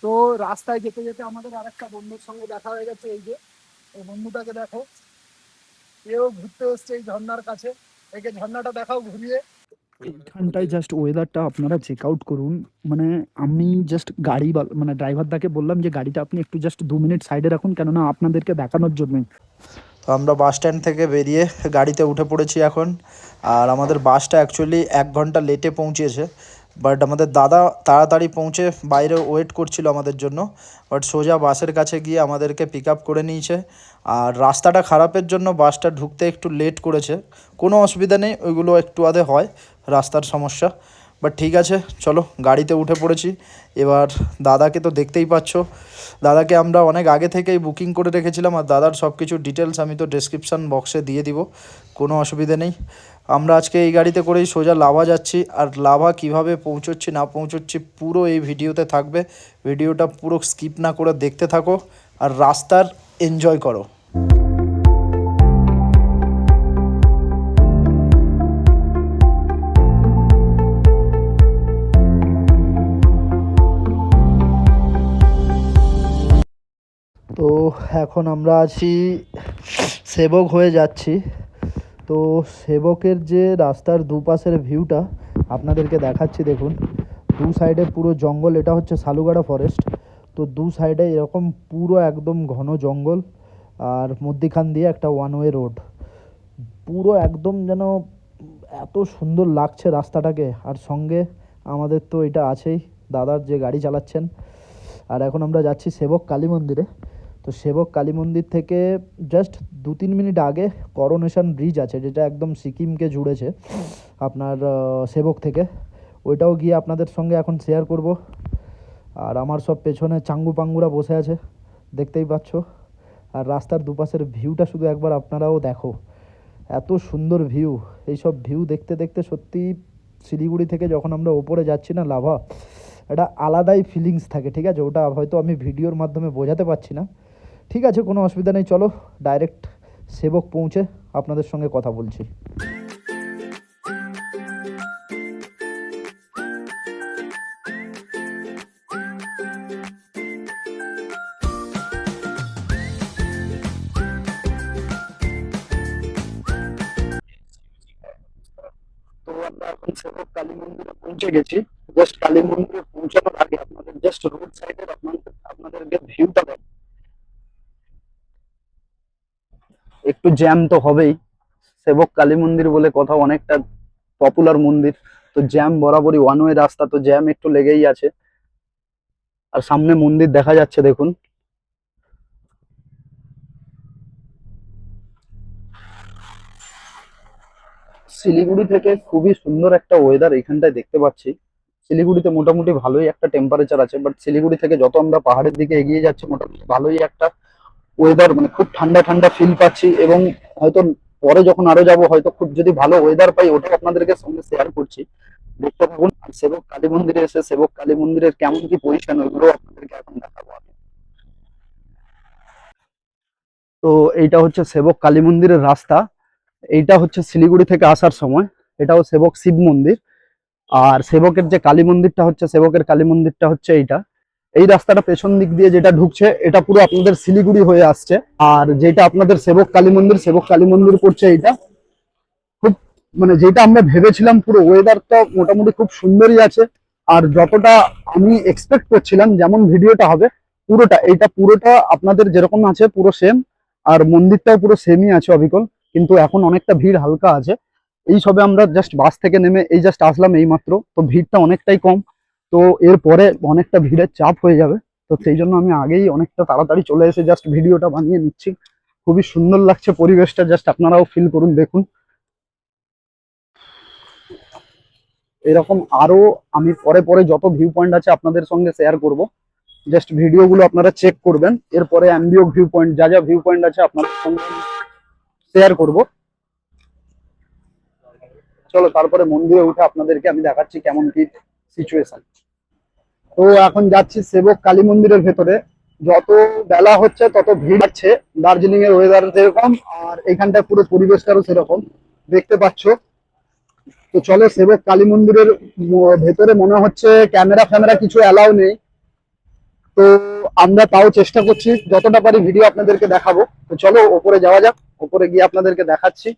তো রাস্তায় যেতে যেতে আমাদের আরেকটা বন্ধুর সঙ্গে দেখা হয়ে গেছে। এই যে এই বন্ধুটাকে দেখো, এও ঘুরতে এসছে এই ঝর্ণার কাছে। একে ঝর্ণাটা দেখাও ঘুরিয়ে। এইখানটায় জাস্ট ওয়েদারটা আপনারা চেক আউট করুন। মানে আমি জাস্ট গাড়ি মানে ড্রাইভারদাকে বললাম যে গাড়িটা আপনি একটু জাস্ট 2 মিনিট সাইডে রাখুন, কেননা আপনাদেরকে দেখানোর জন্য। তো আমরা বাস স্ট্যান্ড থেকে বেরিয়ে গাড়িতে উঠে পড়েছি এখন। আর আমাদের বাসটা অ্যাকচুয়ালি 1 ঘন্টা লেটে পৌঁছেছে, বাট আমাদের দাদা তাড়াতাড়ি পৌঁছে বাইরে ওয়েট করছিল আমাদের জন্য। বাট সোজা বাসের কাছে গিয়ে আমাদেরকে পিক আপ করে নিয়েছে। আর রাস্তাটা খারাপের জন্য বাসটা ঢুকতে একটু লেট করেছে। কোনো অসুবিধা নেই, ওইগুলো একটু আধে হয়, রাস্তার সমস্যা। বাট ঠিক আছে, চলো গাড়িতে উঠে পড়েছি। এবার দাদাকে তো দেখতেই পাচ্ছ, দাদাকে আমরা অনেক আগে থেকেই বুকিং করে রেখেছিলাম। আর দাদার সব কিছু ডিটেলস আমি তো ডেসক্রিপশান বক্সে দিয়ে দিব, কোনো অসুবিধে নেই। আমরা আজকে এই গাড়িতে করেই সোজা লাভা যাচ্ছি। আর লাভা কিভাবে পৌঁছচ্ছি না পৌঁছচ্ছি পুরো এই ভিডিওতে থাকবে। ভিডিওটা পুরো স্কিপ না করে দেখতে থাকো আর রাস্তার এনজয় করো। তো এখন আমরা আছি সেবক হয়ে যাচ্ছি। তো সেবকের যে রাস্তার দুপাশের ভিউটা আপনাদেরকে দেখাচ্ছি, দেখুন। দু সাইডে পুরো জঙ্গল, এটা হচ্ছে সালুগাড়া ফরেস্ট। তো দু সাইডে এরকম পুরো একদম ঘন জঙ্গল, আর মধ্যিখান দিয়ে একটা ওয়ান ওয়ে রোড। পুরো একদম যেন এত সুন্দর লাগছে রাস্তাটাকে। আর সঙ্গে আমাদের তো এটা আছেই, দাদার যে গাড়ি চালাচ্ছেন। আর এখন আমরা যাচ্ছি সেবক কালী মন্দিরে। তো সেবক কালী মন্দির থেকে জাস্ট 2-3 মিনিট আগে করোনেশন ব্রিজ আছে, যেটা একদম সিকিমকে জুড়েছে আপনার সেবক থেকে। ওইটাও গিয়ে আপনাদের সঙ্গে এখন শেয়ার করব। আর আমার সব পেছনে চাঙ্গু পাঙ্গুরা বসে আছে, দেখতেই পাচ্ছ। আর রাস্তার দুপাশের ভিউটা শুধু একবার আপনারাও দেখো, এত সুন্দর ভিউ। এইসব ভিউ দেখতে দেখতে সত্যি শিলিগুড়ি থেকে যখন আমরা ওপরে যাচ্ছি না লাভা, একটা আলাদাই ফিলিংস থাকে, ঠিক আছে? ওটা হয়তো আমি ভিডিওর মাধ্যমে বোঝাতে পারছি না। ঠিক আছে, কোনো অসুবিধা নেই, চলো ডাইরেক্ট সেবক পৌঁছে আপনাদের সঙ্গে কথা বলছি। তো আমরা এখন সেবক কালী মন্দিরে পৌঁছে গেছি। জাস্ট কালী মন্দিরে পৌঁছানোর আগে আপনাদের জাস্ট রোড সাইডের আপনাদেরকে ভিউটা দেখ। একটু জ্যাম তো হবেই, সেবক কালী মন্দির বলে কথা, অনেকটা পপুলার মন্দির। তো জ্যাম বরাবরই, ওয়ান ওয়ে রাস্তা, তো জ্যাম একটু লেগেই আছে। আর সামনে মন্দির দেখা যাচ্ছে, দেখুন। শিলিগুড়ি থেকে খুবই সুন্দর একটা ওয়েদার এখানটায় দেখতে পাচ্ছি। শিলিগুড়িতে মোটামুটি ভালোই একটা টেম্পারেচার আছে, বাট শিলিগুড়ি থেকে যত আমরা পাহাড়ের দিকে এগিয়ে যাচ্ছি মোটামুটি ভালোই একটা ওয়েদার, মানে খুব ঠান্ডা ঠান্ডা ফিল পাচ্ছি। এবং হয়তো পরে যখন আরো যাব, হয়তো খুব যদি ভালো ওয়েদার পাই, ওটা আপনাদেরকে সঙ্গে শেয়ার করছি, দেখতে থাকুন। আর সেবক কালী মন্দিরে এসে সেবক কালী মন্দিরের কেমন কি পজিশন, ওইগুলো আপনাদেরকে এখন দেখাবো আমি। তো এইটা হচ্ছে সেবক কালী মন্দিরের রাস্তা। এইটা হচ্ছে শিলিগুড়ি থেকে আসার সময়, এটাও সেবক শিব মন্দির। আর সেবকের যে কালী মন্দিরটা হচ্ছে, সেবকের কালী মন্দিরটা হচ্ছে এইটা। এই রাস্তাটা পেছন দিক দিয়ে যেটা ঢুকছে, এটা পুরো আপনাদের শিলিগুড়ি হয়ে আসছে। আর যেটা আপনাদের সেবক কালী মন্দির, সেবক কালী মন্দির পড়ছে এইটা। খুব, মানে যেটা আমরা ভেবেছিলাম, পুরো ওয়েদারটা মোটামুটি খুব সুন্দরই আছে। আর যতটা আমি এক্সপেক্ট করছিলাম যেমন ভিডিওটা হবে, পুরোটা এইটা পুরোটা আপনাদের যেরকম আছে পুরো সেম। আর মন্দিরটাও পুরো সেমই আছে অবিকল। কিন্তু এখন অনেকটা ভিড় হালকা আছে। এই সবে আমরা জাস্ট বাস থেকে নেমে এই জাস্ট আসলাম এই মাত্র, তো ভিড়টা অনেকটাই কম। তো এরপরে অনেকটা ভিড়ের চাপ হয়ে যাবে। তো সেই জন্য আমি আগেই অনেকটা তাড়াতাড়ি চলে এসে জাস্ট ভিডিওটা বানিয়ে নিচ্ছি। খুবই সুন্দর লাগছে পরিবেশটা, জাস্ট আপনারাও ফিল করুন, দেখুন। এরকম আরো আমি পরে পরে যত ভিউ পয়েন্ট আছে আপনাদের সঙ্গে শেয়ার করব। জাস্ট ভিডিওগুলো আপনারা চেক করবেন, এরপরে অ্যাম্বিও ভিউ পয়েন্ট, যা যা ভিউ পয়েন্ট আছে আপনাদের সঙ্গে শেয়ার করব। চলো তারপরে মন্দিরে উঠে আপনাদেরকে আমি দেখাচ্ছি কেমন কি সিচুয়েশন। তো এখন যাচ্ছি সেবক কালী মন্দিরের ভেতরে। যত বেলা হচ্ছে তত ভিড় হচ্ছে, দার্জিলিং এর ওয়েদার যেরকম আর এখানটা পুরো পরিবেশটারও সেরকম দেখতে পাচ্ছ। তো চলো সেবক কালী মন্দিরের ভেতরে মনে হচ্ছে ক্যামেরা ফ্যামেরা কিছু অ্যালাউ নেই। তো আমরা তাও চেষ্টা করছি যতটা পারি ভিডিও আপনাদেরকে দেখাবো। তো চলো ওপরে যাওয়া যাক, ওপরে গিয়ে আপনাদেরকে দেখাচ্ছি।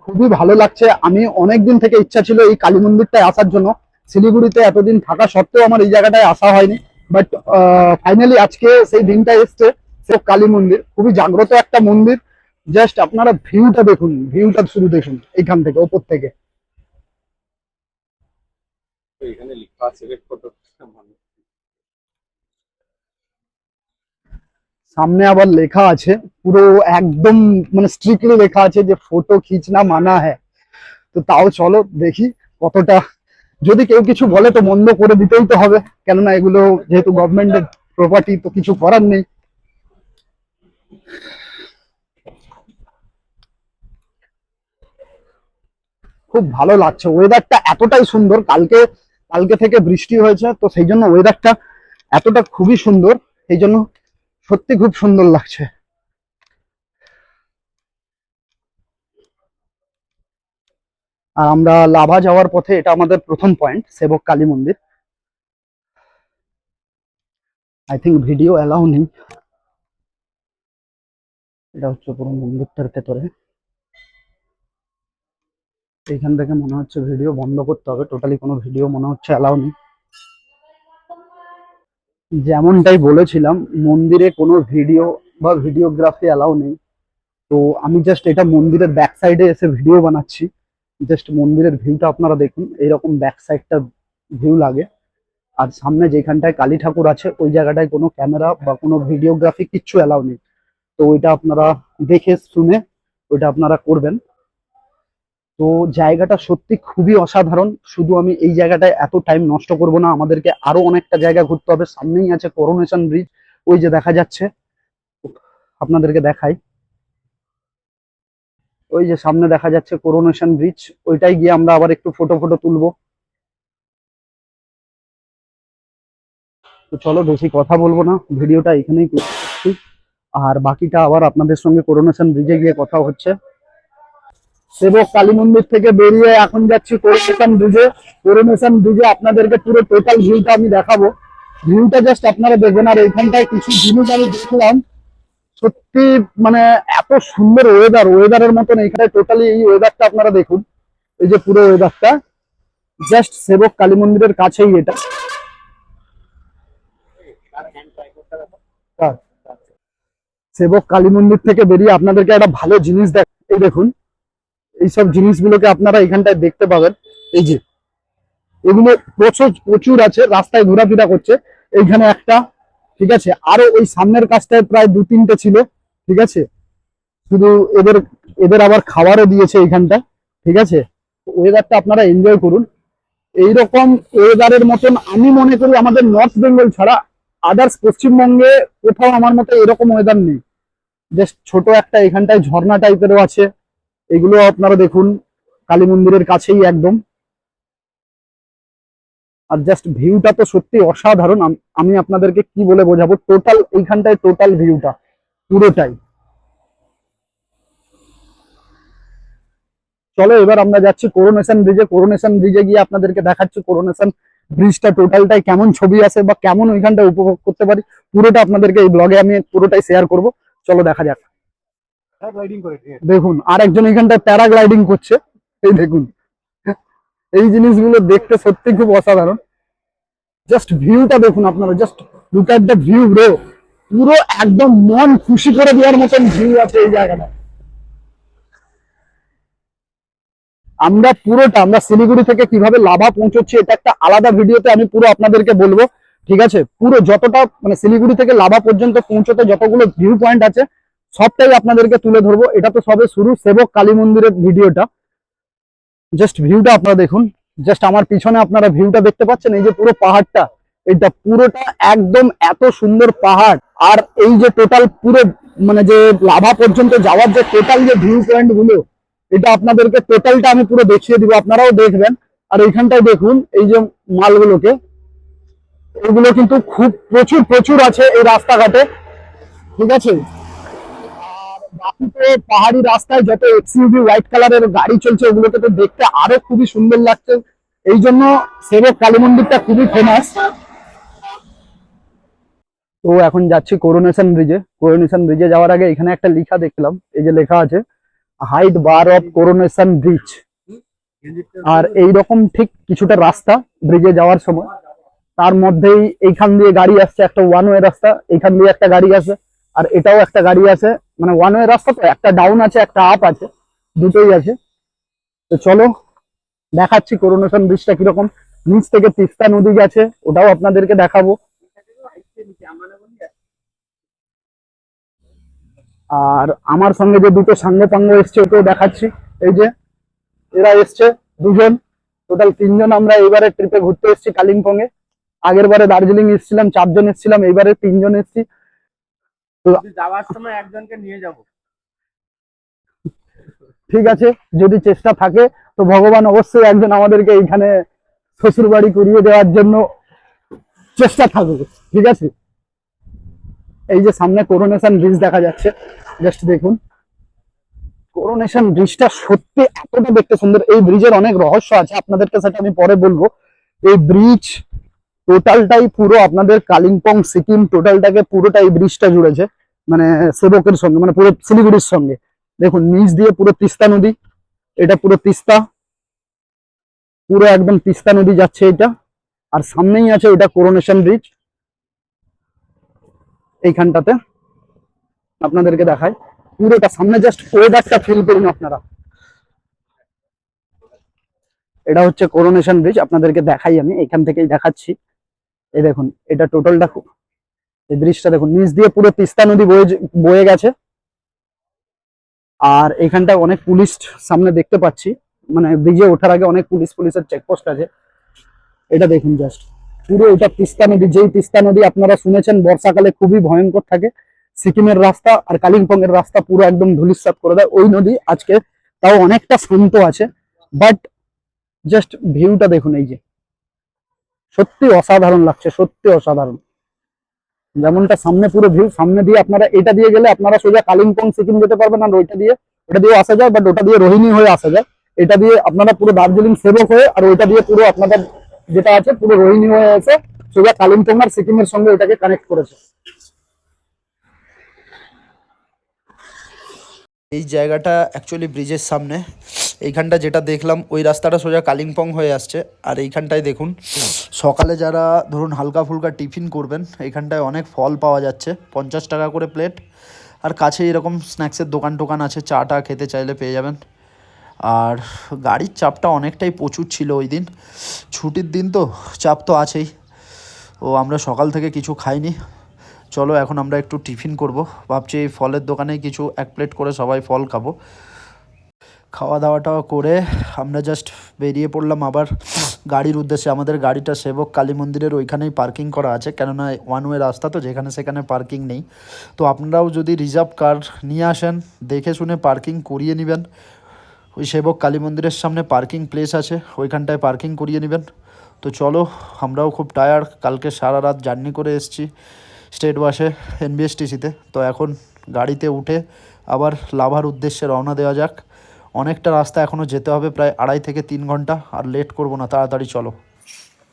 খুবই ভালো লাগছে। আমি অনেকদিন থেকে ইচ্ছা ছিল এই কালী মন্দিরটায় আসার জন্য। শিলিগুড়িতে এতদিন থাকা সত্ত্বেও আমার এই জায়গাটায় আসা হয়নি, বাট ফাইনালি আজকে সেই দিনটা এসছে। সে কালী মন্দির খুবই জাগ্রত একটা মন্দির। জাস্ট আপনারা ভিউটা দেখুন, ভিউটা শুরু দেখুন এইখান থেকে, ওপর থেকে। সামনে আবার লেখা আছে, পুরো একদম মানে স্ট্রিক্টলি লেখা আছে যে ফটো খিচনা মানা হ্যায়। তো তাও চলো দেখি কতটা, যদি কেউ কিছু বলে তো বন্ধ করে দিতেই তো হবে, কেননা এগুলো যেহেতু গভর্নমেন্টের প্রপার্টি, তো কিছু করার নেই। খুব ভালো লাগছে, ওয়েদারটা এতটাই সুন্দর। কালকে কালকে থেকে বৃষ্টি হয়েছে, তো সেই জন্য ওয়েদারটা এতটা খুবই সুন্দর, সেই জন্য সত্যি খুব সুন্দর লাগছে। আর আমরা লাভা যাওয়ার পথে, এটা আমাদের প্রথম পয়েন্ট, সেবক কালী মন্দির। আই থিঙ্ক ভিডিও অ্যালাউ নেই। এটা হচ্ছে পুরো মন্দিরটার ভেতরে। এইখান থেকে মনে হচ্ছে ভিডিও বন্ধ করতে হবে, টোটালি কোনো ভিডিও মনে হচ্ছে অ্যালাউ নেই। যেমনটাই বলেছিলাম, মন্দিরে কোনো ভিডিও বা ভিডিওগ্রাফি অ্যালাউ নেই। তো আমি জাস্ট এটা মন্দিরের ব্যাক সাইডে এসে ভিডিও বানাচ্ছি। জাস্ট মন্দিরের ভিউটা আপনারা দেখুন, এইরকম ব্যাক সাইডটা ভিউ লাগে। আর সামনে যেখানটায় কালী ঠাকুর আছে ওই জায়গাটায় কোনো ক্যামেরা বা কোনো ভিডিওগ্রাফি কিচ্ছু অ্যালাউ নেই। তো ওইটা আপনারা দেখে শুনে ওইটা আপনারা করবেন। তো জায়গাটা সত্যি খুবই অসাধারণ। শুধু আমি এই জায়গাটায় এত টাইম নষ্ট করব না, আমাদেরকে আরো অনেকটা জায়গা ঘুরতে হবে। সামনেই আছে করোনেশন ব্রিজ, ওই যে দেখা যাচ্ছে, আপনাদেরকে দেখাই। ওই যে সামনে দেখা যাচ্ছে করোনেশন ব্রিজ, ওইটাই গিয়ে আমরা আবার একটু ফটো ফটো তুলবো। তো চলো বেশি কথা বলবো না, ভিডিওটা এখানেই করছি। আর বাকিটা আবার আপনাদের সঙ্গে করোনেশন ব্রিজে গিয়ে কথা হচ্ছে। সেবক কালী মন্দির থেকে বেরিয়ে এখন যাচ্ছি করোনেশন ব্রিজে। করোনেশন ব্রিজে আপনাদেরকে পুরো টোটাল ভিউটা আমি দেখাবো। ভিউটা জাস্ট আপনারা দেখবেন। আর এইখানটায় কিছু জিনিস আমি দেখলাম, সত্যি মানে এত সুন্দর ওয়েদার, ওয়েদারের মতন এখানে টোটালি এই ওয়েদারটা আপনারা দেখুন। এই যে পুরো ওয়েদারটা জাস্ট সেবক কালী মন্দিরের কাছেই এটা। সেবক কালী মন্দির থেকে বেরিয়ে আপনাদেরকে একটা ভালো জিনিস দেখ, এই দেখুন এইসব জিনিসগুলোকে আপনারা এখানটায় দেখতে পাবেন। এই যে এগুলো প্রচুর প্রচুর আছে, রাস্তায় ঘোরাফেরা করছে। এইখানে একটা, ঠিক আছে, আরো ওই সামনের কাজটায় প্রায় 2-3টে ছিল, ঠিক আছে। শুধু এদের এদের আবার খাবারও দিয়েছে এইখানটা, ঠিক আছে। ওয়েদারটা আপনারা এনজয় করুন। এইরকম ওয়েদারের মতন আমি মনে করি আমাদের নর্থ বেঙ্গল ছাড়া আদার্স পশ্চিমবঙ্গে কোথাও আমার মতে এরকম ওয়েদার নেই। জাস্ট ছোট একটা এখানটায় ঝর্ণা টাইপেরও আছে, এগুলো আপনারা দেখুন কালী মন্দিরের কাছেই একদম। আর জাস্ট ভিউটা তো সত্যি অসাধারণ। আমি আপনাদেরকে কি বলে বোঝাবো, টোটাল এইখানটায় টোটাল ভিউটা পুরোটাই। চলো এবার আমরা যাচ্ছি করোনেশন ব্রিজে। করোনেশন ব্রিজে গিয়ে আপনাদেরকে দেখাচ্ছি করোনেশন ব্রিজটা টোটালটাই কেমন ছবি আসে বা কেমন ওইখানটা উপভোগ করতে পারি, পুরোটা আপনাদেরকে এই ব্লগে আমি পুরোটাই শেয়ার করব। চলো দেখা যাক। দেখুন আর একজন এখানটায় প্যারাগ্লাইডিং করছে, এই দেখুন। এই জিনিসগুলো দেখতে সত্যি খুব অসাধারণ। জাস্ট ভিউটা দেখুন আপনারা, just look at the view bro. পুরো একদম মন খুশি করে দেওয়ার মতন ভিউ আছে এই জায়গাটা। আমরা শিলিগুড়ি থেকে কিভাবে লাভা পৌঁছচ্ছি এটা একটা আলাদা ভিডিওতে আমি পুরো আপনাদেরকে বলবো, ঠিক আছে। পুরো যতটা মানে শিলিগুড়ি থেকে লাভা পর্যন্ত পৌঁছতে যতগুলো ভিউ পয়েন্ট আছে সবটাই আপনাদেরকে তুলে ধরবো। এটা তো সবে শুরু, সেবক কালী মন্দিরের ভিডিওটা। জাস্ট ভিউটা আপনারা দেখুন। জাস্ট আমার পিছনে আপনারা ভিউটা দেখতে পাচ্ছেন, এই যে পুরো পাহাড়টা, এটা পুরোটা একদম এত সুন্দর পাহাড়। আর এই যে টোটাল পুরো মানে যে লাভা পর্যন্ত যাওয়ার যে টোটাল যে ভিউ পয়েন্ট গুলো, এটা আপনাদেরকে টোটালটা আমি পুরো দেখিয়ে দিব, আপনারাও দেখবেন। আর এইখানটায় দেখুন এই যে মালগুলোকে, এগুলো কিন্তু খুব প্রচুর প্রচুর আছে এই রাস্তাঘাটে, ঠিক আছে। আর বাকি তো পাহাড়ি রাস্তায় যত এক্সইউভি হোয়াইট কালারের গাড়ি চলছে, ওগুলোকে তো দেখতে আরো খুবই সুন্দর লাগছে। এই জন্য সেবক কালী মন্দিরটা খুবই ফেমাস। তো এখন যাচ্ছি করোনেশন ব্রিজে। করোনেশন ব্রিজে যাওয়ার আগে এখানে একটা লেখা দেখলাম, এই যে লেখা আছে height bar of Coronation Bridge. আর এইরকম ঠিক কিছুটা রাস্তা ব্রিজে যাওয়ার সময়, তার মধ্যেই এইখান দিয়ে গাড়ি আসছে, একটা ওয়ান ওয়ে রাস্তা, এইখান দিয়ে একটা গাড়ি আছে, আর এটাও একটা গাড়ি আছে। মানে ওয়ান ওয়ে রাস্তা তো, একটা ডাউন আছে একটা আপ আছে, দুটোই আছে। তো চলো দেখাচ্ছি করোনেশন ব্রিজটা কিরকম। নিচ থেকে তিস্তা নদী গেছে, ওটাও আপনাদেরকে দেখাবো। আর আমার সঙ্গে যে দুটো সাঙ্গ পাঙ্গ এসছে ওকেও দেখাচ্ছি। এই যে এরা এসছে দুজন, টোটাল 3 জন আমরা এবারে ট্রিপে ঘুরতে এসেছি কালিম্পং এ। আগের বারে দার্জিলিং এসেছিলাম 4 জন এসেছিলাম, এইবারে 3 জন এসেছি। তো যাওয়ার সময় একজনকে নিয়ে যাব। ঠিক আছে, যদি চেষ্টা থাকে তো ভগবান অবশ্যই একজন আমাদেরকে এইখানে শ্বশুর বাড়ি করিয়ে দেওয়ার জন্য চেষ্টা থাকবে। ঠিক আছে, এই যে সামনে করোনেশন ব্রিজ দেখা যাচ্ছে, জাস্ট দেখুন। করোনেশন ব্রিজটা সত্যি এতটা দেখতে সুন্দর। এই ব্রিজের অনেক রহস্য আছে, আপনাদেরকে সেটা আমি পরে বলবো। এই ব্রিজ টোটালটাই পুরো আপনাদের কালিম্পং সিকিম টোটালটাকে পুরোটাই ব্রিজটা জুড়েছে, মানে সেবকের সঙ্গে, মানে পুরো শিলিগুড়ির সঙ্গে। দেখুন নিচ দিয়ে পুরো তিস্তা নদী, এটা পুরো তিস্তা, পুরো একদম তিস্তা নদী যাচ্ছে এটা। আর সামনেই আছে ওটা করোনেশন ব্রিজ। এইখানটাতে আপনাদেরকে দেখায় পুরোটা সামনে, জাস্ট ওয়েদারটা ফিল করুন আপনারা। এটা হচ্ছে করোনেশন ব্রিজ, আপনাদেরকে দেখাই, আমি এখান থেকেই দেখাচ্ছি। এই দেখুন এটা টোটালটা, এই ব্রিজটা দেখুন নিচ দিয়ে পুরো তিস্তা নদী বয়ে গেছে। আর এখানটা অনেক পুলিশ সামনে দেখতে পাচ্ছি, মানে ব্রিজে ওঠার আগে অনেক পুলিশের চেকপোস্ট আছে। এটা দেখুন জাস্ট পুরো এটা তিস্তা নদী, যেই তিস্তা নদী আপনারা শুনেছেন বর্ষাকালে খুবই ভয়ঙ্কর থাকে। সিকিমের রাস্তা আর কালিম্পং এর রাস্তা পুরো একদম ধূলিসাৎ করে দেয় ওই নদী। আজকে তাও অনেকটা শান্ত আছে, বাট জাস্ট ভিউটা দেখুন, এই যে সত্যি অসাধারণ লাগছে, সত্যি অসাধারণ। যেমনটা সামনে পুরো ভিউ, সামনে দিয়ে আপনারা এটা দিয়ে গেলে আপনারা সোজা কালিম্পং সিকিম যেতে পারবেন, আর ওইটা দিয়ে আসা যায়, বাট ওটা দিয়ে রোহিণী হয়ে আসা যায়। এটা দিয়ে আপনারা পুরো দার্জিলিং সেবক হয়ে, আর ওইটা দিয়ে পুরো আপনাদের যেটা আছে পুরো রোহিণী হয়ে এসে সোজা কালিম্পং আর সিকিমের সঙ্গে এটাকে কানেক্ট করেছে। এই জায়গাটা অ্যাকচুয়ালি ব্রিজের সামনে, এইখানটা যেটা দেখলাম ওই রাস্তাটা সোজা কালিম্পং হয়ে আসছে। আর এইখানটায় দেখুন সকালে যারা ধরুন হালকা ফুলকা টিফিন করবেন, এইখানটায় অনেক ফল পাওয়া যাচ্ছে, 50 টাকা করে প্লেট। আর কাছে এরকম স্ন্যাক্সের দোকান টোকান আছে, চা টা খেতে চাইলে পেয়ে যাবেন। আর গাড়ির চাপটা অনেকটাই প্রচুর ছিল ওই দিন, ছুটির দিন তো চাপ তো আছেই। ও আমরা সকাল থেকে কিছু খাইনি, চলো এখন আমরা একটু টিফিন করব। ভাবছি এই ফলের দোকানে কিছু 1 প্লেট করে সবাই ফল খাবো। খাওয়া দাওয়াটা করে আমরা জাস্ট বেরিয়ে পড়লাম আবার গাড়ির উদ্দেশ্যে। আমাদের গাড়িটা সেবক কালী মন্দিরের ওইখানেই পার্কিং করা আছে, কেননা ওয়ান ওয়ে রাস্তা তো, যেখানে সেখানে পার্কিং নেই। তো আপনারাও যদি রিজার্ভ কার নিয়ে আসেন দেখে শুনে পার্কিং করিয়ে নেবেন। ওই সেবক কালী মন্দিরের সামনে পার্কিং প্লেস আছে, ওইখানটায় পার্কিং করিয়ে নেবেন। তো চলো, আমরাও খুব টায়ার্ড, কালকে সারা রাত জার্নি করে এসেছি স্টেট বাসে এনবিএসটিসিতে। তো এখন গাড়িতে উঠে আবার লাভার উদ্দেশ্যে রওনা দেওয়া যাক। অনেকটা রাস্তা এখনও যেতে হবে, প্রায় 2.5 থেকে 3 ঘন্টা। আর লেট করব না, তাড়াতাড়ি চলো।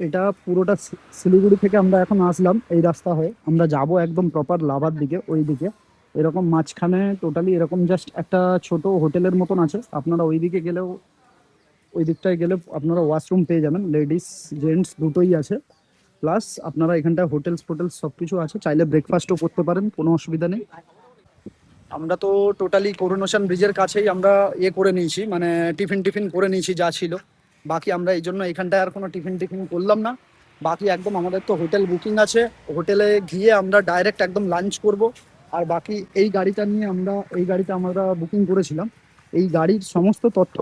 এটা পুরোটা শিলিগুড়ি থেকে আমরা এখন আসলাম এই রাস্তা হয়ে, আমরা যাব একদম প্রপার লাভার দিকে, ওই দিকে। এরকম মাঝখানে টোটালি এরকম জাস্ট একটা ছোট হোটেলের মতন আছে, আপনারা ওই দিকে গেলেও, ওই দিকটায় গেলে আপনারা ওয়াশরুম পেয়ে যাবেন, লেডিস জেন্টস দুটোই আছে। প্লাস আপনারা এখানটায় হোটেলস সব কিছু আছে, চাইলে ব্রেকফাস্টও করতে পারেন, কোনো অসুবিধা নেই। আমরা তো টোটালি করোনেশন ব্রিজের কাছেই আমরা করে নিয়েছি, মানে টিফিন করে নিয়েছি যা ছিল। বাকি আমরা এই জন্য এখানটায় আর কোনো টিফিন করলাম না। বাকি একদম আমাদের তো হোটেল বুকিং আছে, হোটেলে গিয়ে আমরা ডাইরেক্ট একদম লাঞ্চ করব। আর বাকি এই গাড়িটা নিয়ে এই গাড়িটা আমরা বুকিং করেছিলাম। এই গাড়ির সমস্ত তথ্য,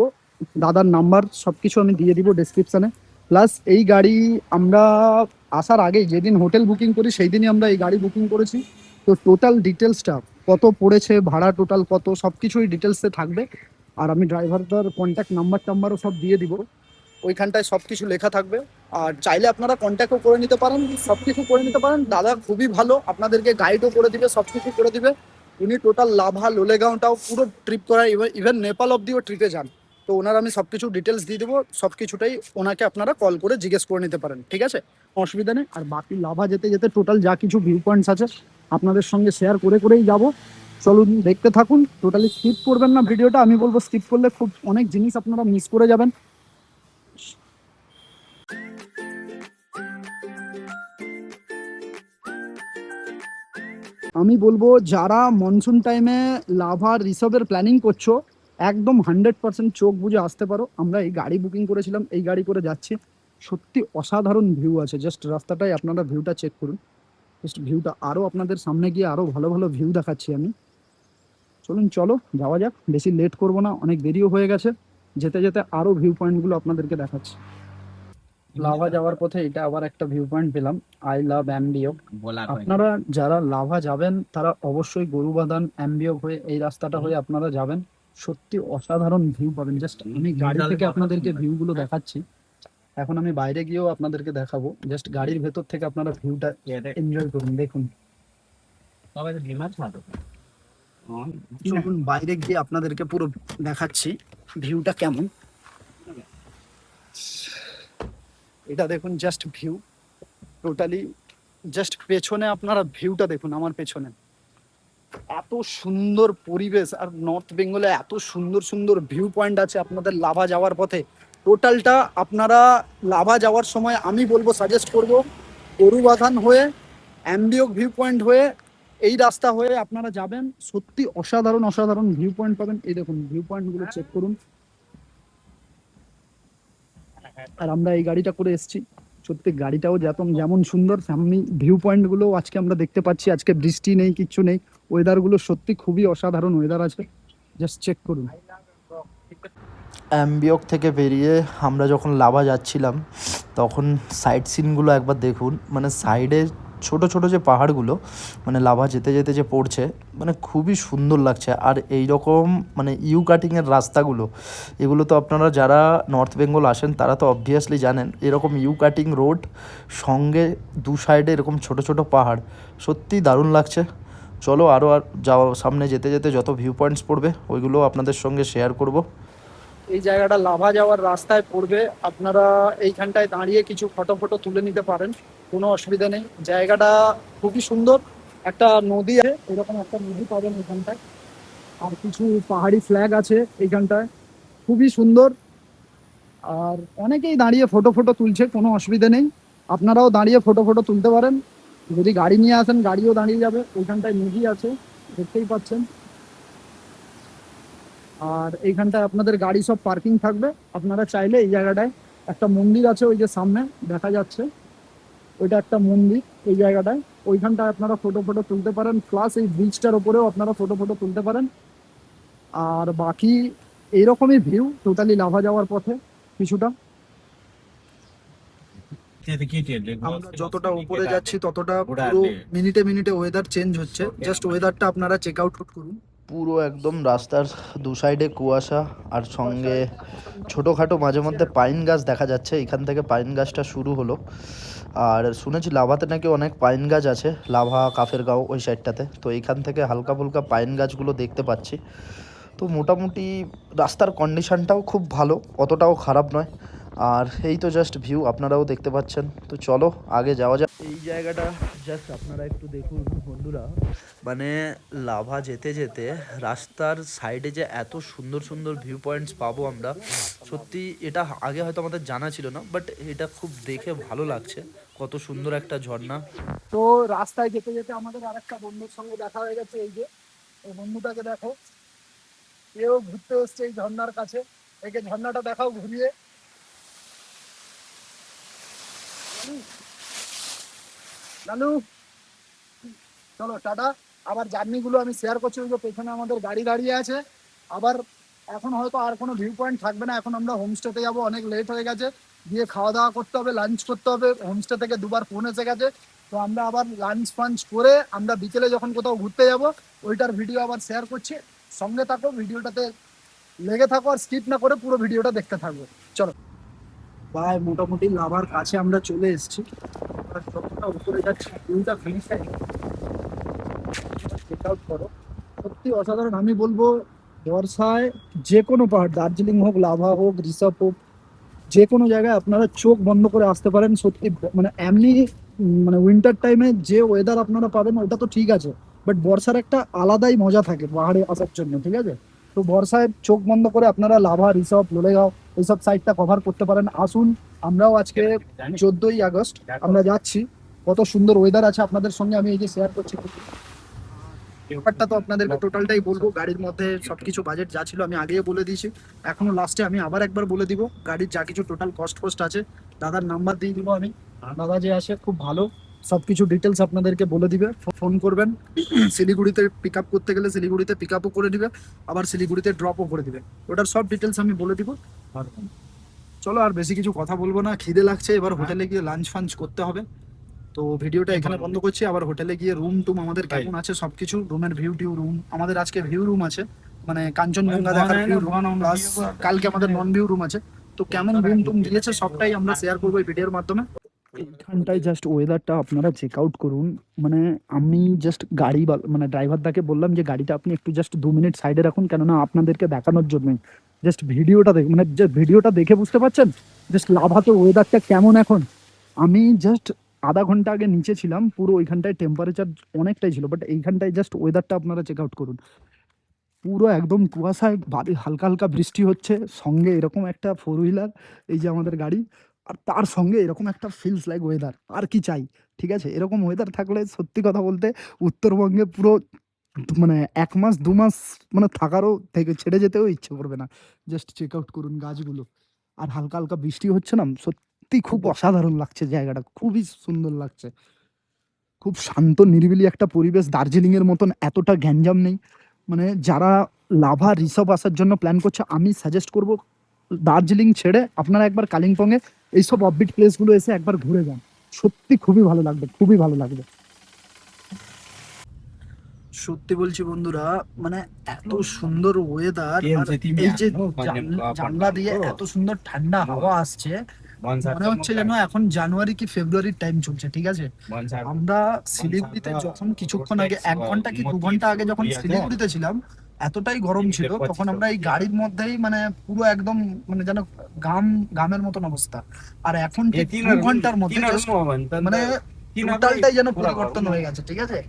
দাদার নাম্বার সব কিছু আমি দিয়ে দিব ডেসক্রিপশানে। প্লাস এই গাড়ি আমরা আসার আগে যেদিন হোটেল বুকিং করি সেই দিনই আমরা এই গাড়ি বুকিং করেছি। তো টোটাল ডিটেলসটা কত পড়েছে, ভাড়া টোটাল কত, সব কিছুই ডিটেলসে থাকবে। আর আমি ড্রাইভারটার কন্ট্যাক্ট নাম্বারও সব দিয়ে দিব, ওইখানটায় সব কিছু লেখা থাকবে। আর চাইলে আপনারা কন্ট্যাক্টও করে নিতে পারেন, সব কিছু করে নিতে পারেন। দাদা খুবই ভালো, আপনাদেরকে গাইডও করে দিবে, সব কিছু করে দিবে। উনি টোটাল লাভা লোলেগাঁওটাও পুরো ট্রিপ করায়, ইভেন নেপাল অব্দিও ট্রিপে যান। তো ওনার আমি সব কিছু ডিটেলস দিয়ে দেবো, সব কিছুটাই ওনাকে আপনারা কল করে জিজ্ঞেস করে নিতে পারেন, ঠিক আছে, অসুবিধা নেই। আর বাকি লাভা যেতে যেতে টোটাল যা কিছু ভিউ পয়েন্টস আছে আপনাদের সঙ্গে শেয়ার করে করেই যাব। চলুন দেখতে থাকুন, টোটালি স্কিপ করবেন না ভিডিওটা, আমি বলবো স্কিপ করলে খুব অনেক জিনিস আপনারা মিস করে যাবেন। আমি বলবো যারা মনসুন টাইমে লাভার রিসর্টের প্ল্যানিং করছো, একদম 100% চোখ বুজে আসতে পারো। আমরা এই গাড়ি বুকিং করেছিলাম, এই গাড়ি করে যাচ্ছি, সত্যি অসাধারণ ভিউ আছে। জাস্ট রাস্তাটাই আপনারা ভিউটা চেক করুন, জাস্ট ভিউটা আরও আপনাদের সামনে গিয়ে আরও ভালো ভালো ভিউ দেখাচ্ছি আমি। চলো যাওয়া যাক, বেশি লেট করবো না, অনেক দেরিও হয়ে গেছে। যেতে যেতে আরও ভিউ পয়েন্টগুলো আপনাদেরকে দেখাচ্ছি। লাভা যাওয়ার পথে এটা আবার একটা ভিউ পয়েন্ট পেলাম, আই লাভ অ্যাম্বিয়ক। আপনারা যারা লাভা যাবেন তারা অবশ্যই গরুবাদান অ্যাম্বিয়ক হয়ে এই রাস্তাটা হয়ে আপনারা যাবেন, সত্যি অসাধারণ ভিউ পাবেন। জাস্ট আমি গাড়ি থেকে আপনাদেরকে ভিউগুলো দেখাচ্ছি, এখন আমি বাইরে গিয়েও আপনাদেরকে দেখাবো। জাস্ট গাড়ির ভেতর থেকে আপনারা ভিউটা এনজয় করুন, দেখুন। চলুন বাইরে গিয়ে আপনাদেরকে পুরো দেখাচ্ছি ভিউটা কেমন। এটা দেখুন জাস্ট ভিউ, টোটালি জাস্ট পেছনে আপনারা ভিউটা দেখুন, আমার পেছনে এত সুন্দর পরিবেশ। আর নর্থ বেঙ্গলে এত সুন্দর সুন্দর ভিউ পয়েন্ট আছে আপনাদের লাভা যাওয়ার পথে। টোটালটা আপনারা লাভা যাওয়ার সময় আমি বলবো, সাজেস্ট করব গরুবাথান হয়ে অ্যাম্বিয়ক ভিউ পয়েন্ট হয়ে এই রাস্তা হয়ে আপনারা যাবেন, সত্যি অসাধারণ অসাধারণ ভিউ পয়েন্ট পাবেন। এই দেখুন ভিউ পয়েন্টগুলো চেক করুন। আর আমরা এই গাড়িটা করে এসেছি, সত্যি গাড়িটাও যেমন সুন্দর, সামনে ভিউ পয়েন্টগুলো আজকে আমরা দেখতে পাচ্ছি। আজকে বৃষ্টি নেই, কিচ্ছু নেই, ওয়েদারগুলো সত্যি খুবই অসাধারণ ওয়েদার আছে, জাস্ট চেক করুন। অ্যাম্বিয়ক থেকে বেরিয়ে আমরা যখন লাভা যাচ্ছিলাম তখন সাইড সিনগুলো একবার দেখুন, মানে সাইডে ছোট ছোট যে পাহাড়গুলো মানে লাভা যেতে যেতে যে পড়ছে, মানে খুবই সুন্দর লাগছে। আর এই রকম মানে ইউ কাটিংয়ের রাস্তাগুলো, এগুলো তো আপনারা যারা নর্থ বেঙ্গল আসেন তারা তো অবভিয়াসলি জানেন। এরকম ইউ কাটিং রোড সঙ্গে দু সাইডে এরকম ছোট ছোট পাহাড়, সত্যিই দারুণ লাগছে। চলো আরও যাওয়া, সামনে যেতে যেতে যত ভিউ পয়েন্টস পড়বে ওইগুলো আপনাদের সঙ্গে শেয়ার করব। এই জায়গাটা লাভা যাওয়ার রাস্তায় পড়বে, আপনারা এইখানটায় দাঁড়িয়ে কিছু ফটো তুলে নিতে পারেন, কোনো অসুবিধা নেই। জায়গাটা খুবই সুন্দর, একটা নদী আছে, এরকম একটা নদী পাবেন এখানটায়, আর কিছু পাহাড়ি ফ্ল্যাগ আছে এইখানটায়, খুবই সুন্দর। আর অনেকেই দাঁড়িয়ে ফটো তুলছে, কোনো অসুবিধা নেই, আপনারাও দাঁড়িয়ে ফটো তুলতে পারেন। যদি গাড়ি নিয়ে আসেন গাড়িও দাঁড়িয়ে যাবে, ওইখানটায় নদী আছে দেখতেই পাচ্ছেন। আর এইখানটায় আপনাদের গাড়ি সব পার্কিং থাকবে, আপনারা চাইলে এই জায়গাটায় একটা মন্দির আছে, ওই যে সামনে দেখা যাচ্ছে ওইটা একটা মন্দির, এই জায়গাটায় ওইখানটায় আপনারা ফটো তুলতে পারেন, প্লাস এই ব্রিজটার ওপরেও আপনারা ফটো তুলতে পারেন। আর বাকি এইরকমই ভিউ টোটালি লাভা যাওয়ার পথে কিছুটা। আমরা যতটা উপরে যাচ্ছি ততটা পুরো মিনিটে মিনিটে ওয়েদার চেঞ্জ হচ্ছে, জাস্ট ওয়েদারটা আপনারা চেক আউট করুন। পুরো একদম রাস্তার দু সাইডে কুয়াশা, আর সঙ্গে ছোটোখাটো মাঝে মধ্যে পাইন গাছ দেখা যাচ্ছে। এখান থেকে পাইন গাছটা শুরু হলো। আর শুনেছি লাভাতে নাকি অনেক পাইন গাছ আছে, লাভা কাফেরগাঁও ওই সাইডটাতে, তো এইখান থেকে হালকা ফুলকা পাইন গাছগুলো দেখতে পাচ্ছি। তো মোটামুটি রাস্তার কন্ডিশানটাও খুব ভালো, অতটাও খারাপ নয়। আর এই তো জাস্ট ভিউ আপনারাও দেখতে পাচ্ছেন। তো চলো আগে যাওয়া যাক। এই জায়গাটা জাস্ট আপনারা একটু দেখুন বন্ধুরা, মানে লাভা যেতে যেতে রাস্তার সাইডে যে এত সুন্দর সুন্দর ভিউ পয়েন্টস পাবো আমরা, সত্যি এটা আগে হয়তো আমাদের জানা ছিল না, বাট এটা খুব দেখে ভালো লাগছে। কত সুন্দর একটা ঝর্ণা। তো রাস্তায় যেতে যেতে আমাদের আরেকটা বন্ধুর সঙ্গে দেখা হয়ে গেছে, এই যে এই বন্ধুটাকে দেখো, এও ঘুরতে এসছে এই ঝর্ণার কাছে, একে ঝর্ণাটা দেখাও ঘুরিয়ে। লালু চলো টাটা। আবার জার্নিগুলো আমি শেয়ার করছি, ওই যে পেছনে আমাদের গাড়ি দাঁড়িয়ে আছে। আবার এখন হয়তো আর কোনো ভিউ পয়েন্ট থাকবে না, এখন আমরা হোমস্টেতে যাবো, অনেক লেট হয়ে গেছে, গিয়ে খাওয়া দাওয়া করতে হবে, লাঞ্চ করতে হবে। হোমস্টে থেকে দুবার ফোন এসে গেছে, তো আমরা আবার লাঞ্চ ফাঞ্চ করে আমরা বিকেলে যখন কোথাও ঘুরতে যাব ওইটার ভিডিও আবার শেয়ার করছি। সঙ্গে থাকো, ভিডিওটাতে লেগে থাকো, আর স্কিপ না করে পুরো ভিডিওটা দেখতে থাকবো। চলো ভাই, মোটামুটি লাভার কাছে আমরা চলে এসেছি, যতটা উপরে যাচ্ছি ভিউটা ফিনিশাই চেক আউট করো, সত্যি অসাধারণ। আমি বলবো বর্ষায় যে কোনো পাহাড়, দার্জিলিং হোক, লাভা হোক, ঋষভ হোক, যে কোনো জায়গায় আপনারা চোখ বন্ধ করে আসতে পারেন। সত্যি মানে এমনি মানে উইন্টার টাইমে যে ওয়েদার আপনারা পাবেন ওটা তো ঠিক আছে, বাট বর্ষার একটা আলাদাই মজা থাকে পাহাড়ে আসার জন্য, ঠিক আছে? তো বর্ষায় চোখ বন্ধ করে আপনারা লাভা, ঋষভ, লোলেগাঁও এইসব সাইডটা কভার করতে পারেন। আসুন, আমরাও আজকে 14ই আগস্ট আমরা যাচ্ছি। কত সুন্দর ওয়েদার আছে, আপনাদের সঙ্গে আমি এই যে শেয়ার করছি। ব্যাপারটা তো আপনাদেরকে টোটালটাই বলবো। গাড়ির মধ্যে সবকিছু বাজেট যা ছিল আমি আগেই বলে দিয়েছি, এখনো লাস্টে আমি আবার একবার বলে দিব গাড়ির যা কিছু টোটাল কস্ট ফস্ট আছে। দাদার নাম্বার দিয়ে দিব আমি, দাদা যে আসে খুব ভালো, সবকিছু ডিটেলস আপনাদেরকে বলে দিবে। ফোন করবেন, শিলিগুড়িতে পিক আপ করতে গেলে শিলিগুড়িতে পিক আপও করে দিবে, আবার শিলিগুড়িতে ড্রপও করে দিবে। ওটার সব ডিটেলস আমি বলে দিব। আর চলো, আর বেশি কিছু কথা বলবো না, খিদে লাগছে, এবার হোটেলে গিয়ে লাঞ্চ ফাঞ্চ করতে হবে। তো ভিডিওটা এখানে বন্ধ করছি। আবার হোটেলে গিয়ে রুম টুম আমাদের কেমন আছে সবকিছু, রুমের ভিউ টিউ, রুম আমাদের আজকে ভিউ রুম আছে, মানে কাঞ্চনজঙ্ঘা দেখার ভিউ রুম, প্লাস কালকে আমাদের নন ভিউ রুম আছে। তো কেমন রুম টুম দিয়েছে সবটাই আমরা শেয়ার করবো এই ভিডিওর মাধ্যমে। এইখানটায় জাস্ট ওয়েদারটা আপনারা চেক আউট করুন। মানে আমি জাস্ট মানে ড্রাইভারদাকে বললাম যে গাড়িটা আপনি একটু জাস্ট 2 মিনিট সাইডে রাখুন, কেননা আপনাদেরকে দেখানোর জন্যই। জাস্ট ভিডিওটা দেখে, মানে যে ভিডিওটা দেখে বুঝতে পারছেন জাস্ট লাভাতে ওয়েদারটা কেমন এখন। আমি জাস্ট আধা ঘন্টা আগে নিচে ছিলাম, পুরো ওইখানটায় টেম্পারেচার অনেকটাই ছিল, বাট এইখানটায় জাস্ট ওয়েদারটা আপনারা চেক আউট করুন। পুরো একদম কুয়াশায়, হালকা হালকা বৃষ্টি হচ্ছে, সঙ্গে এরকম একটা 4 হুইলার, এই যে আমাদের গাড়ি, আর তার সঙ্গে এরকম একটা ফিলস লাইক ওয়েদার। আর কি চাই, ঠিক আছে? এরকম ওয়েদার থাকলে সত্যি কথা বলতে উত্তরবঙ্গে পুরো মানে 1 মাস 2 মাস মানে থাকারও থেকে ছেড়ে যেতেও ইচ্ছে করবে না। জাস্ট চেক আউট করুন গাছগুলো, আর হালকা হালকা বৃষ্টি হচ্ছে না, সত্যি খুব অসাধারণ লাগছে জায়গাটা, খুবই সুন্দর লাগছে। খুব শান্ত নিরিবিলি একটা পরিবেশ, দার্জিলিং এর মতন এতটা গ্যাঞ্জাম নেই। মানে যারা লাভা, ঋষভ আসার জন্য প্ল্যান করছে, আমি সাজেস্ট করব দার্জিলিং ছেড়ে আপনারা একবার কালিম্পংয়ে এইসব অফবিট প্লেসগুলো এসে একবার ঘুরে যান। সত্যি খুবই ভালো লাগবে, খুবই ভালো লাগবে। সত্যি বলছি বন্ধুরা, মানে এত সুন্দর ওয়েদার, এই যে জানলা দিয়ে এত সুন্দর ঠান্ডা হাওয়া আসছে, মনে হচ্ছে যেন এখন জানুয়ারি কি ফেব্রুয়ারির টাইম চলছে, ঠিক আছে? আমরা শিলিগুড়িতে যখন কিছুক্ষণ আগে 1 ঘন্টা কি 2 ঘন্টা আগে যখন শিলিগুড়িতে ছিলাম, এতটাই গরম ছিল তখন আমরা এই গাড়ির মধ্যেই মানে পুরো একদম মানে যেন গামের মতন অবস্থা। আর এখন ঠিক 2 ঘন্টার মধ্যে just মানে টোটালটাই যেন পরিবর্তন হয়ে গেছে, ঠিক আছে?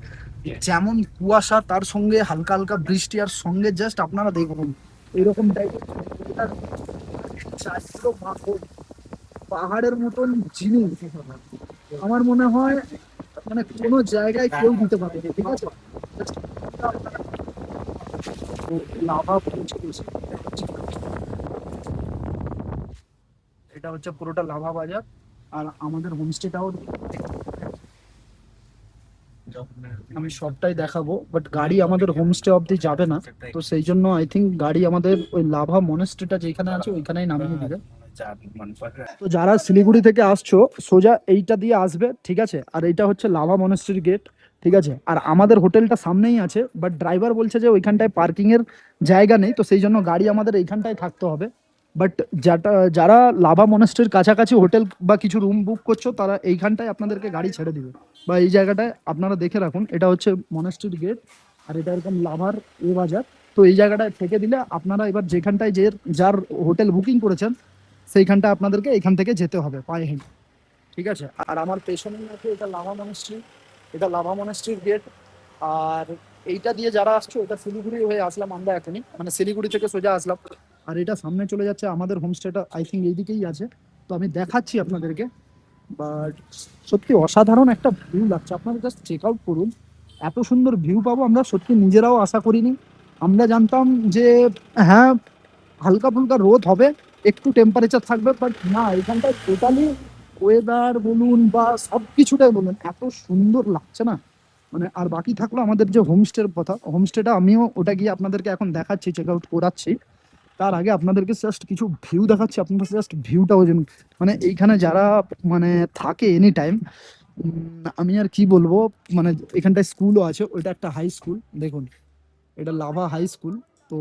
যেমন কুয়াশা, তার সঙ্গে হালকা হালকা বৃষ্টি, আর সঙ্গে জাস্ট আপনারা দেখুন এরকম টাইপের পাহাড়ের মতন জিনিস আমার মনে হয় মানে কোনো জায়গায় কেউ দিতে পারে না, ঠিক আছে? লাভা পৌঁছে গেছে। এটা হচ্ছে পুরোটা লাভা বাজার, আর আমাদের হোমস্টেটাও আমি সবটাই দেখাবো, বাট গাড়ি আমাদের হোমস্টে অবধি যাবে না, তো সেই জন্য আই থিঙ্ক গাড়ি আমাদের ওই লাভা মনেস্ট্রিটা যেখানে আছে ওইখানেই নামিয়ে দিবে। তো যারা শিলিগুড়ি থেকে আসছো সোজা এইটা দিয়ে আসবে, ঠিক আছে? আর এইটা হচ্ছে লাভা মনেস্ট্রির গেট, ঠিক আছে? আর আমাদের হোটেলটা সামনেই আছে, বাট ড্রাইভার বলছে যে ওইখানটায় পার্কিং এর জায়গা নেই, তো সেই জন্য গাড়ি আমাদের এইখানটায় থাকতে হবে। বাট যারা লাভা মনেস্ট্রির কাছাকাছি হোটেল বা কিছু রুম বুক করছো, তারা এইখানটায় আপনাদেরকে গাড়ি ছেড়ে দিবে, বা এই জায়গাটায় আপনারা দেখে রাখুন। এটা হচ্ছে মনেস্ট্রির গেট, আর এটা এরকম লাভার বাজার। তো এই জায়গাটায় থেকে দিলে আপনারা এবার যেখানটায় যার হোটেল বুকিং করেছেন সেইখানটা আপনাদেরকে এখান থেকে যেতে হবে পায়ে হেঁটে, ঠিক আছে? আর আমার পেছনে আছে এটা লাভা মনেস্ট্রি, এটা লাভা মনেস্ট্রির গেট। আর এইটা দিয়ে যারা আসছো, এটা শিলিগুড়ি হয়ে আসলাম আমরা এখনই, মানে শিলিগুড়ি থেকে সোজা আসলাম। আর এটা সামনে চলে যাচ্ছে আমাদের হোমস্টেটা, আই থিঙ্ক এইদিকেই আছে, তো আমি দেখাচ্ছি আপনাদেরকে। বাট সত্যি অসাধারণ একটা ভিউ লাগছে, আপনারা জাস্ট চেক আউট করুন। এত সুন্দর ভিউ পাবো আমরা সত্যি নিজেরাও আশা করিনি। আমরা জানতাম যে হ্যাঁ হালকা ফুলকা রোদ হবে, একটু টেম্পারেচার থাকবে, বাট না, এখানটায় টোটালি ওয়েদার বলুন বা সব কিছুটাই বলুন এত সুন্দর লাগছে না। মানে আর বাকি থাকলো আমাদের যে হোমস্টের কথা, হোমস্টেটা আমিও ওটা গিয়ে আপনাদেরকে এখন দেখাচ্ছি, চেক আউট করাচ্ছি। তার আগে আপনাদেরকে জাস্ট কিছু ভিউ দেখাচ্ছি, আপনারা জাস্ট ভিউটাও মানে এইখানে যারা মানে থাকে এনি টাইম, আমি আর কি বলবো, মানে এখানটায় স্কুলও আছে, ওইটা একটা হাই স্কুল, দেখুন এটা লাভা হাই স্কুল। তো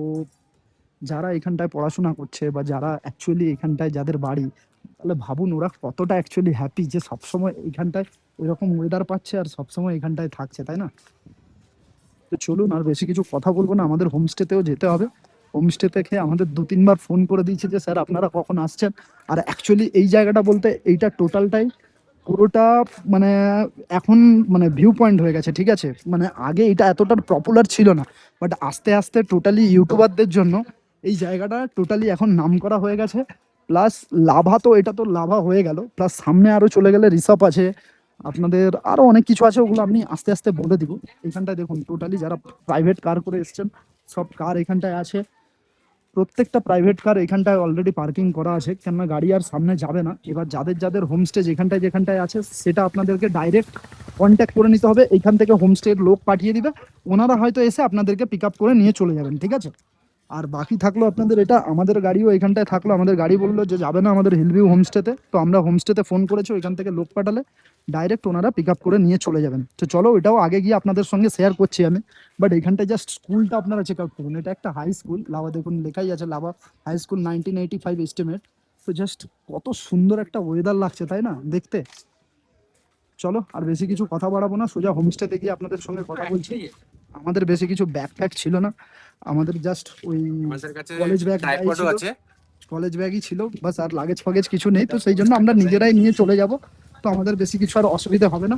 যারা এখানটায় পড়াশোনা করছে বা যারা অ্যাকচুয়ালি এখানটায় যাদের বাড়ি, তাহলে ভাবুন ওরা কতটা অ্যাকচুয়ালি হ্যাপি যে সবসময় এইখানটায় ওইরকম ওয়েদার পাচ্ছে আর সবসময় এখানটায় থাকছে, তাই না? তো চলুন, আর বেশি কিছু কথা বলবো না, আমাদের হোমস্টেতেও যেতে হবে। হোমস্টে থেকে আমাদের 2-3 বার ফোন করে দিয়েছে যে স্যার আপনারা কখন আসছেন। আর অ্যাকচুয়ালি এই জায়গাটা বলতে এইটা টোটালটাই পুরোটা মানে এখন মানে ভিউ পয়েন্ট হয়ে গেছে, ঠিক আছে। মানে আগে এটা এতটা পপুলার ছিল না, বাট আস্তে আস্তে টোটালি ইউটিউবারদের জন্য এই জায়গাটা টোটালি এখন নামকরা হয়ে গেছে। প্লাস লাভা, তো এটা তো লাভা হয়ে গেল, প্লাস সামনে আরও চলে গেলে রিসপ আছে, আপনাদের আরও অনেক কিছু আছে, ওগুলো আপনি আস্তে আস্তে বলে দিব। এখানটায় দেখুন টোটালি যারা প্রাইভেট কার করে এসছেন সব কার এখানটায় আছে। প্রত্যেকটা প্রাইভেট কার এখানটায় অলরেডি পার্কিং করা আছে, কেননা গাড়ি আর সামনে যাবে না। এবার যাদের যাদের হোমস্টে যেখানটায় যেখানটায় আছে সেটা আপনাদেরকে ডাইরেক্ট কন্ট্যাক্ট করে নিতে হবে। এইখান থেকে হোমস্টের লোক পাঠিয়ে দিবে, ওনারা হয়তো এসে আপনাদেরকে পিক আপ করে নিয়ে চলে যাবেন, ঠিক আছে। আর বাকি থাকলো আপনাদের এটা, আমাদের গাড়িও এখানটায় থাকলো। আমাদের গাড়ি বললো যে যাবে না আমাদের হিলভিউ হোমস্টেতে, তো আমরা হোমস্টেতে ফোন করেছি, ওইখান থেকে লোক পাঠালে ডাইরেক্ট ওনারা পিক আপ করে নিয়ে চলে যাবেন। তো চলো এটাও আগে গিয়ে আপনাদের সঙ্গে শেয়ার করছি আমি। বাট এখানটায় জাস্ট স্কুলটা আপনারা চেক আউট করুন, এটা একটা হাই স্কুল লাভা, দেখুন লেখাই আছে লাভা হাই স্কুল 1985 এস্টিমেট। তো জাস্ট কত সুন্দর একটা ওয়েদার লাগছে তাই না দেখতে। চলো আর বেশি কিছু কথা বাড়াবো না, সোজা হোমস্টেতে গিয়ে আপনাদের সঙ্গে কথা বলছি। আমাদের বেশি কিছু ব্যাগ ফ্যাগ ছিল না, আমাদের জাস্ট ওই কলেজ ব্যাগ আছে, কলেজ ব্যাগই ছিল বাস, আর লাগেজ ফাগেজ কিছু নেই। তো সেই জন্য আমরা নিজেরাই নিয়ে চলে যাব, তো আমাদের বেশি কিছু আর অসুবিধা হবে না।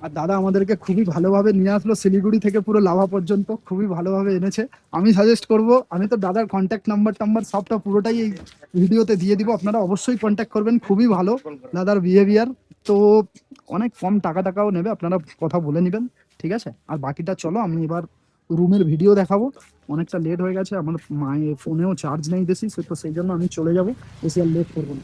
আর দাদা আমাদেরকে খুবই ভালোভাবে নিয়ে আসলো শিলিগুড়ি থেকে পুরো লাভা পর্যন্ত, খুবই ভালোভাবে এনেছে। আমি সাজেস্ট করব, আমি তো দাদার কন্ট্যাক্ট নাম্বার সবটা পুরোটাই এই ভিডিওতে দিয়ে দিব, আপনারা অবশ্যই কন্ট্যাক্ট করবেন। খুবই ভালো দাদার বিহেভিয়ার, তো অনেক কম টাকাও নেবে, আপনারা কথা বলে নেবেন, ঠিক আছে। আর বাকিটা চলো আমি এবার রুমের ভিডিও দেখাবো, অনেকটা লেট হয়ে গেছে, আমার মায়ের ফোনেও চার্জ নেই বেশি, তো সেই জন্য আমি চলে যাবো, বেশি আর লেট করবো না।